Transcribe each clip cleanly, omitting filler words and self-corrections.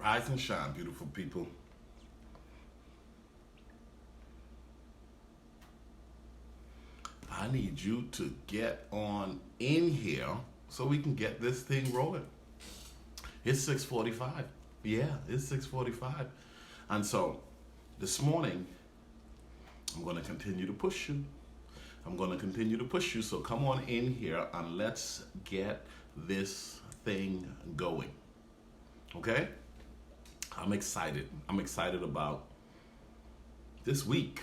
Rise and shine, beautiful people. I need you to get on in here so we can get this thing rolling. It's 6:45. Yeah, it's 6:45. And so this morning, I'm going to continue to push you. I'm going to continue to push you. So come on in here and let's get this thing going. Okay? I'm excited. I'm excited about this week.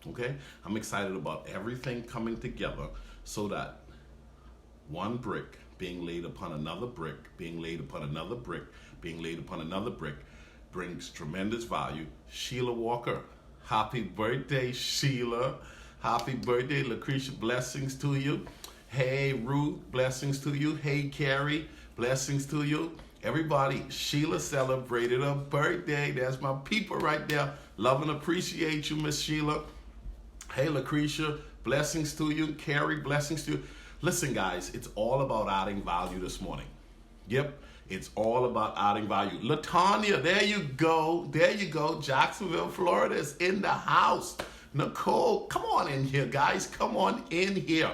Okay? I'm excited about everything coming together so that one brick being laid upon another brick, being laid upon another brick, being laid upon another brick brings tremendous value. Sheila Walker, happy birthday, Sheila. Happy birthday, Lucretia. Blessings to you. Hey, Ruth, blessings to you. Hey, Carrie, blessings to you. Everybody, Sheila celebrated her birthday. That's my people right there. Love and appreciate you, Miss Sheila. Hey, Lucretia, blessings to you. Carrie, blessings to you. Listen, guys, it's all about adding value this morning. Yep, it's all about adding value. Latanya, there you go. There you go. Jacksonville, Florida is in the house. Nicole, come on in here, guys. Come on in here.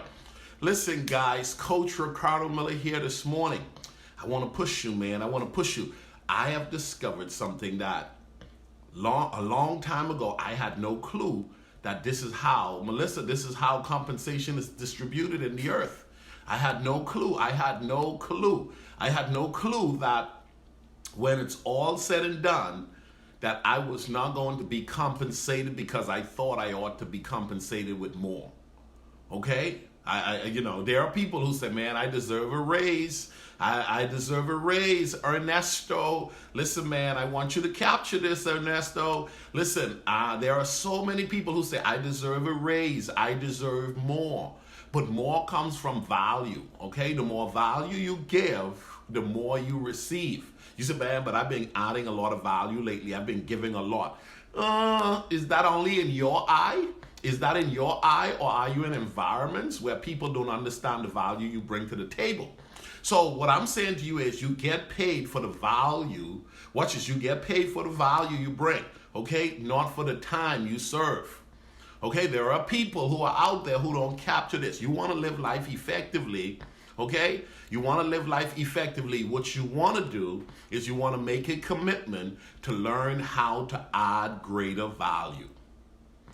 Listen, guys, Coach Ricardo Miller here this morning. I want to push you, man. I want to push you. I have discovered something that a long time ago, I had no clue that this is how, Melissa, this is how compensation is distributed in the earth. I had no clue. I had no clue. I had no clue that when it's all said and done, that I was not going to be compensated because I thought I ought to be compensated with more. Okay? There are people who say, man, I deserve a raise. I deserve a raise. Ernesto, listen, man, I want you to capture this, Ernesto. Listen, there are so many people who say, I deserve a raise. I deserve more. But more comes from value, okay? The more value you give, the more you receive. You say, man, but I've been adding a lot of value lately. I've been giving a lot. Is that only in your eye? Is that in your eye, or are you in environments where people don't understand the value you bring to the table? So what I'm saying to you is you get paid for the value. Watch this. You get paid for the value you bring, okay? Not for the time you serve. Okay, there are people who are out there who don't capture this. You want to live life effectively, okay? You want to live life effectively. What you want to do is you want to make a commitment to learn how to add greater value.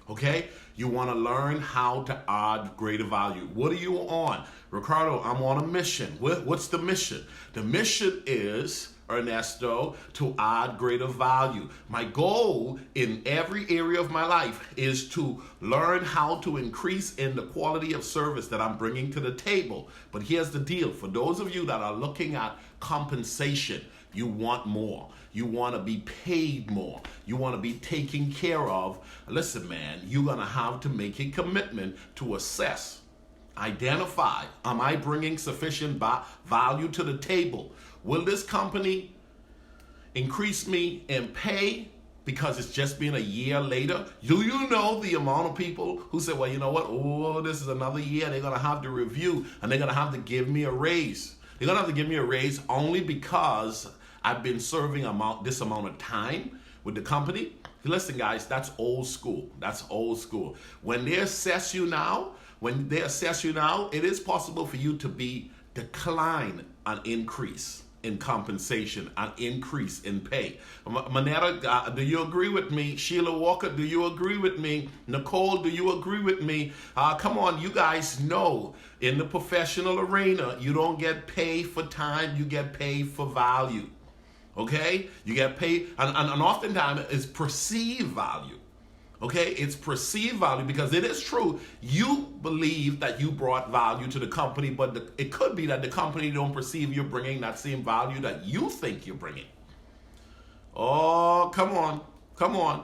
Okay? You want to learn how to add greater value. What are you on? Ricardo, I'm on a mission. What's the mission? The mission is, Ernesto, to add greater value. My goal in every area of my life is to learn how to increase in the quality of service that I'm bringing to the table. But here's the deal. For those of you that are looking at compensation, you want more. You want to be paid more. You want to be taken care of. Listen, man, you're going to have to make a commitment to assess, identify, am I bringing sufficient value to the table? Will this company increase me in pay because it's just been a year later? Do you know the amount of people who say, well, you know what? Oh, this is another year. They're going to have to review and they're going to have to give me a raise. They're going to have to give me a raise only because I've been serving this amount of time with the company. Listen, guys, that's old school. That's old school. When they assess you now, it is possible for you to decline an increase in compensation, an increase in pay. Manetta, do you agree with me? Sheila Walker, do you agree with me? Nicole, do you agree with me? Come on, you guys know in the professional arena, you don't get paid for time, you get paid for value. Okay? You get paid, and oftentimes it's perceived value. Okay? It's perceived value because it is true. You believe that you brought value to the company, but it could be that the company don't perceive you're bringing that same value that you think you're bringing. Oh, come on. Come on.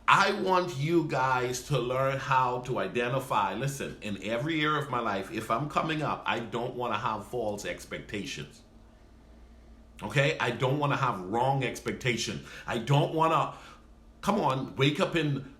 I want you guys to learn how to identify. Listen, in every area of my life, if I'm coming up, I don't want to have false expectations. Okay? I don't want to have wrong expectation. I don't want to, wake up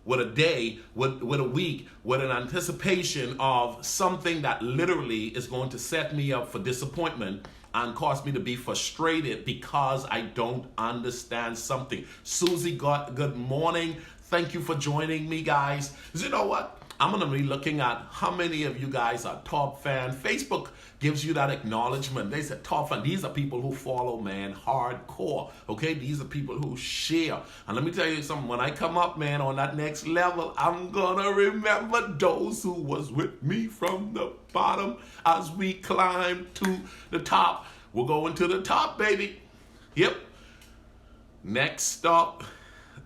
with a day, with a week, with an anticipation of something that literally is going to set me up for disappointment and cause me to be frustrated because I don't understand something. Susie, good morning. Thank you for joining me, guys. You know what? I'm going to be looking at how many of you guys are top fan. Facebook gives you that acknowledgement. They said top fan. These are people who follow, man, hardcore. Okay, these are people who share. And let me tell you something. When I come up, man, on that next level, I'm going to remember those who was with me from the bottom as we climb to the top. We're going to the top, baby. Yep. Next stop,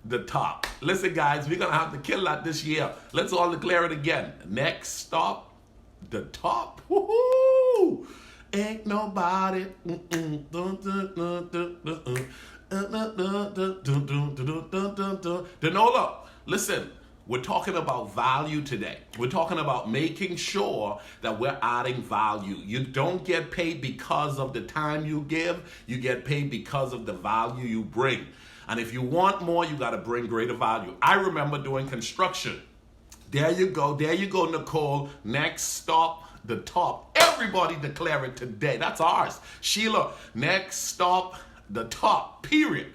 the top. Listen, guys, we're going to have to kill that this year. Let's all declare it again. Next stop, the top. Woohoo! Ain't nobody. Denola, listen, we're talking about value today. We're talking about making sure that we're adding value. You don't get paid because of the time you give. You get paid because of the value you bring. And if you want more, you got to bring greater value. I remember doing construction. There you go, Nicole. Next stop, the top. Everybody declare it today. That's ours. Sheila, next stop, the top, period.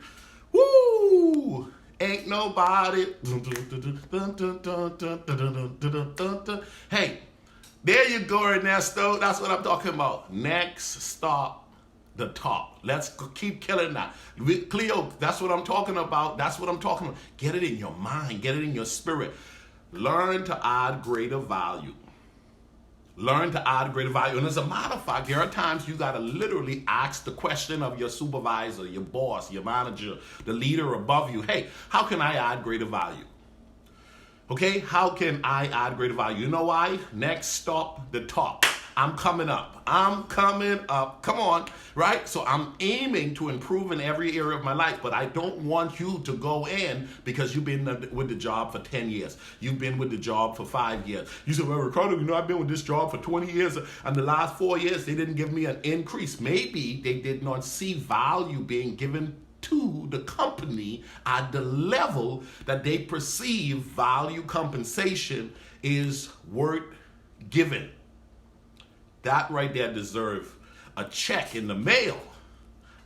Woo! Ain't nobody. Hey, there you go, Ernesto. That's what I'm talking about. Next stop, the top. Let's keep killing that. Cleo, that's what I'm talking about. That's what I'm talking about. Get it in your mind. Get it in your spirit. Learn to add greater value. Learn to add greater value. And as a matter of fact, there are times you got to literally ask the question of your supervisor, your boss, your manager, the leader above you. Hey, how can I add greater value? Okay, how can I add greater value? You know why? Next stop, the top. I'm coming up. Come on, right? So I'm aiming to improve in every area of my life, but I don't want you to go in because you've been with the job for 10 years. You've been with the job for 5 years. You said, well, Ricardo, I've been with this job for 20 years, and the last 4 years, they didn't give me an increase. Maybe they did not see value being given to the company at the level that they perceive value compensation is worth giving. That right there deserves a check in the mail.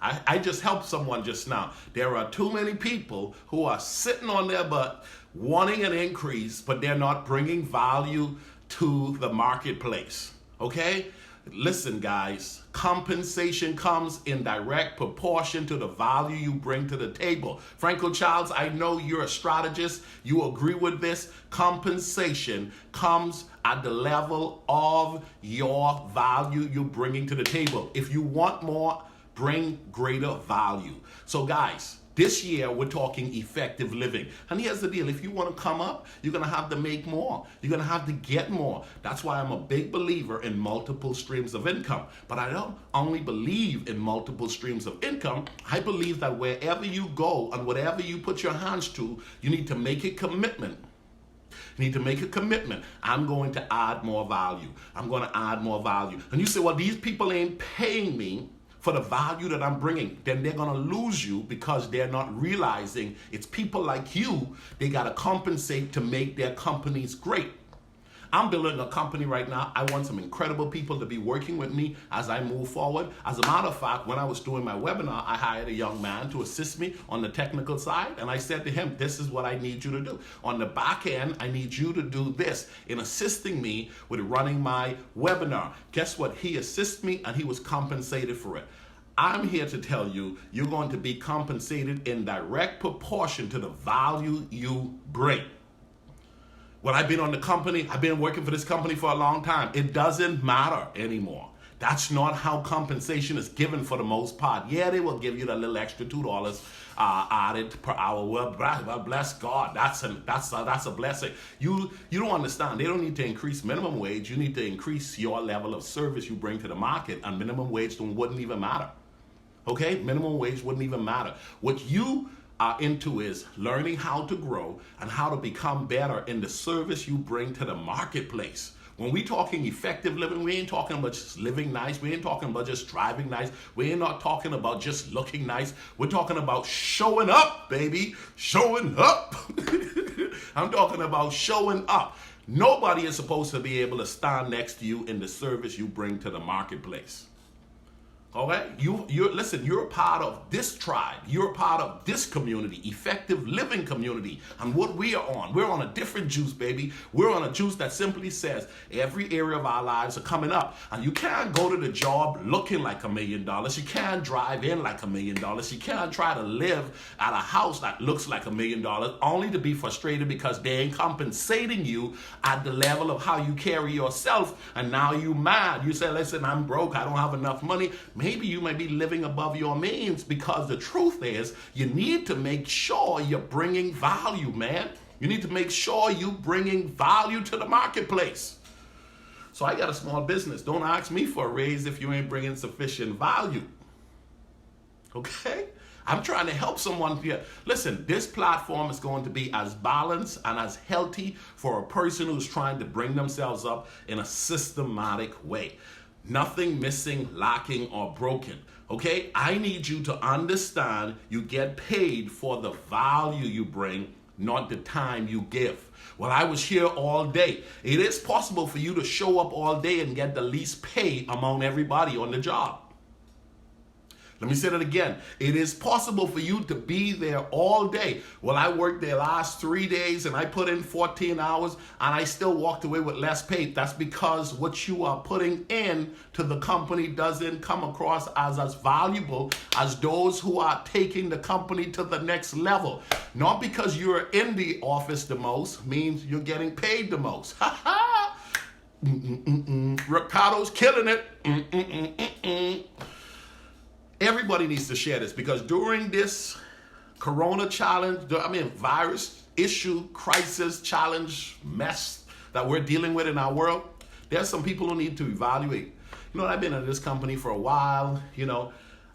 I just helped someone just now. There are too many people who are sitting on their butt wanting an increase, but they're not bringing value to the marketplace. Okay? Listen, guys, compensation comes in direct proportion to the value you bring to the table. Franco Childs, I know you're a strategist. You agree with this. Compensation comes at the level of your value you're bringing to the table. If you want more, bring greater value. So, guys, this year, we're talking effective living. And here's the deal. If you want to come up, you're going to have to make more. You're going to have to get more. That's why I'm a big believer in multiple streams of income. But I don't only believe in multiple streams of income. I believe that wherever you go and whatever you put your hands to, you need to make a commitment. You need to make a commitment. I'm going to add more value. I'm going to add more value. And you say, well, these people ain't paying me for the value that I'm bringing. Then they're going to lose you because they're not realizing it's people like you. They got to compensate to make their companies great. I'm building a company right now. I want some incredible people to be working with me as I move forward. As a matter of fact, when I was doing my webinar, I hired a young man to assist me on the technical side. And I said to him, this is what I need you to do. On the back end, I need you to do this in assisting me with running my webinar. Guess what? He assisted me and he was compensated for it. I'm here to tell you, you're going to be compensated in direct proportion to the value you bring. When I've been on the company, I've been working for this company for a long time. It doesn't matter anymore. That's not how compensation is given for the most part. Yeah, they will give you that little extra $2 added per hour. Well, bless God, that's a blessing. You don't understand. They don't need to increase minimum wage. You need to increase your level of service you bring to the market, and minimum wage wouldn't even matter. Okay, minimum wage wouldn't even matter. What you are into is learning how to grow and how to become better in the service you bring to the marketplace. When we talking effective living, we ain't talking about just living nice. We ain't talking about just driving nice. We ain't not talking about just looking nice. We're talking about showing up, baby. Showing up. I'm talking about showing up. Nobody is supposed to be able to stand next to you in the service you bring to the marketplace. Okay, you're a part of this tribe. You're a part of this community, effective living community. And what we're on a different juice, baby. We're on a juice that simply says every area of our lives are coming up. And you can't go to the job looking like $1 million. You can't drive in like $1 million. You can't try to live at a house that looks like $1 million, only to be frustrated because they ain't compensating you at the level of how you carry yourself. And now you mad. You say, listen, I'm broke. I don't have enough money. Maybe you may be living above your means, because the truth is you need to make sure you're bringing value, man. You need to make sure you're bringing value to the marketplace. So I got a small business. Don't ask me for a raise if you ain't bringing sufficient value. Okay? I'm trying to help someone here. Listen, this platform is going to be as balanced and as healthy for a person who's trying to bring themselves up in a systematic way. Nothing missing, lacking, or broken. Okay? I need you to understand you get paid for the value you bring, not the time you give. Well, I was here all day. It is possible for you to show up all day and get the least pay among everybody on the job. Let me say that again. It is possible for you to be there all day. Well, I worked there last 3 days and I put in 14 hours and I still walked away with less pay. That's because what you are putting in to the company doesn't come across as valuable as those who are taking the company to the next level. Not because you're in the office the most means you're getting paid the most. Ha ha! Ricardo's killing it. Everybody needs to share this, because during this corona challenge, virus issue, crisis, challenge, mess that we're dealing with in our world, there's some people who need to evaluate. I've been in this company for a while.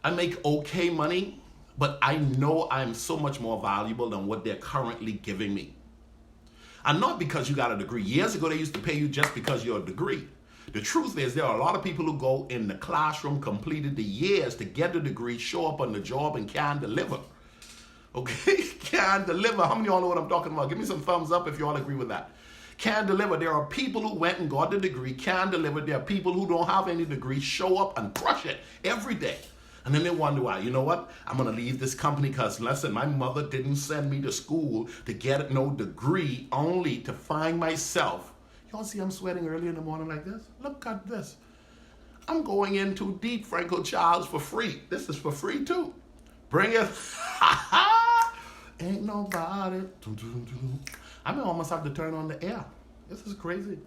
I make okay money, but I know I'm so much more valuable than what they're currently giving me. And not because you got a degree. Years ago, they used to pay you just because you're a degree. The truth is there are a lot of people who go in the classroom, completed the years to get the degree, show up on the job, and can't deliver. Okay? Can't deliver. How many of y'all know what I'm talking about? Give me some thumbs up if you all agree with that. Can't deliver. There are people who went and got the degree, can't deliver. There are people who don't have any degree, show up and crush it every day. And then they wonder why. You know what? I'm going to leave this company because, listen, my mother didn't send me to school to get no degree, only to find myself. Y'all see I'm sweating early in the morning like this? Look at this. I'm going in too deep, Franco Childs, for free. This is for free too. Bring it. Ain't nobody. I may almost have to turn on the air. This is crazy.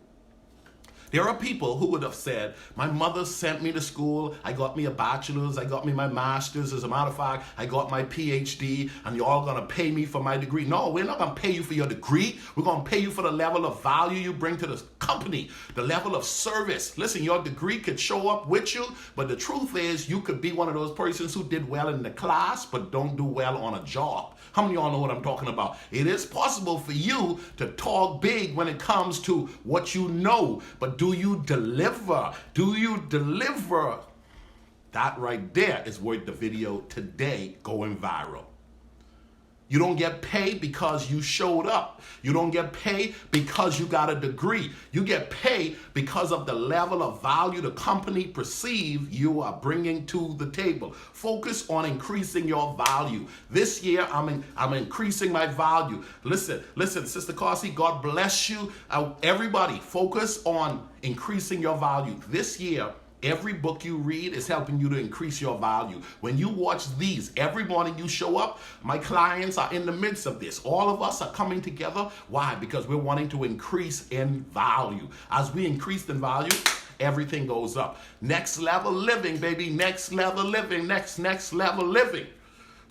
There are people who would have said, my mother sent me to school, I got me a bachelor's, I got me my master's, as a matter of fact, I got my PhD, and you're all gonna pay me for my degree. No, we're not gonna pay you for your degree. We're gonna pay you for the level of value you bring to the company, the level of service. Listen, your degree could show up with you, but the truth is you could be one of those persons who did well in the class, but don't do well on a job. How many of y'all know what I'm talking about? It is possible for you to talk big when it comes to what you know, but do you deliver? Do you deliver? That right there is worth the video today going viral. You don't get paid because you showed up. You don't get paid because you got a degree. You get paid because of the level of value the company perceive you are bringing to the table. Focus on increasing your value. This year, I'm increasing my value. Listen, Sister Carsey, God bless you. Everybody, focus on increasing your value. This year, every book you read is helping you to increase your value. When you watch these, every morning you show up, my clients are in the midst of this. All of us are coming together. Why? Because we're wanting to increase in value. As we increase in value, everything goes up. Next level living, baby. Next level living. Next level living.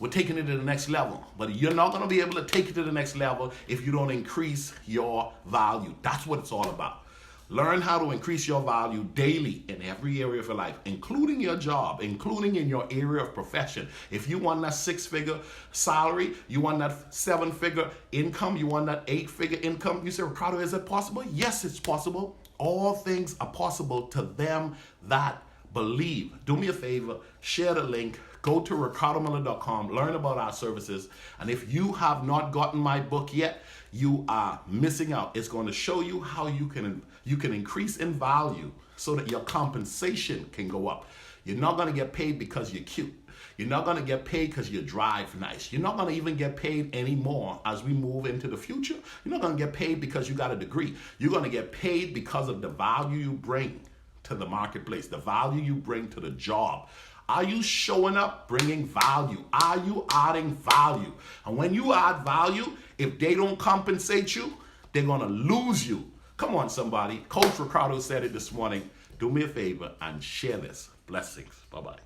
We're taking it to the next level. But you're not going to be able to take it to the next level if you don't increase your value. That's what it's all about. Learn how to increase your value daily in every area of your life, including your job, including in your area of profession. If you want that 6-figure salary, you want that 7-figure income, you want that 8-figure income, you say, Ricardo, is it possible? Yes, it's possible. All things are possible to them that believe. Do me a favor, share the link. Go to ricardomiller.com, learn about our services. And if you have not gotten my book yet, you are missing out. It's going to show you how you can increase in value so that your compensation can go up. You're not going to get paid because you're cute. You're not going to get paid because you drive nice. You're not going to even get paid anymore as we move into the future. You're not going to get paid because you got a degree. You're going to get paid because of the value you bring to the marketplace, the value you bring to the job. Are you showing up bringing value? Are you adding value? And when you add value, if they don't compensate you, they're going to lose you. Come on, somebody. Coach Ricardo said it this morning. Do me a favor and share this. Blessings. Bye-bye.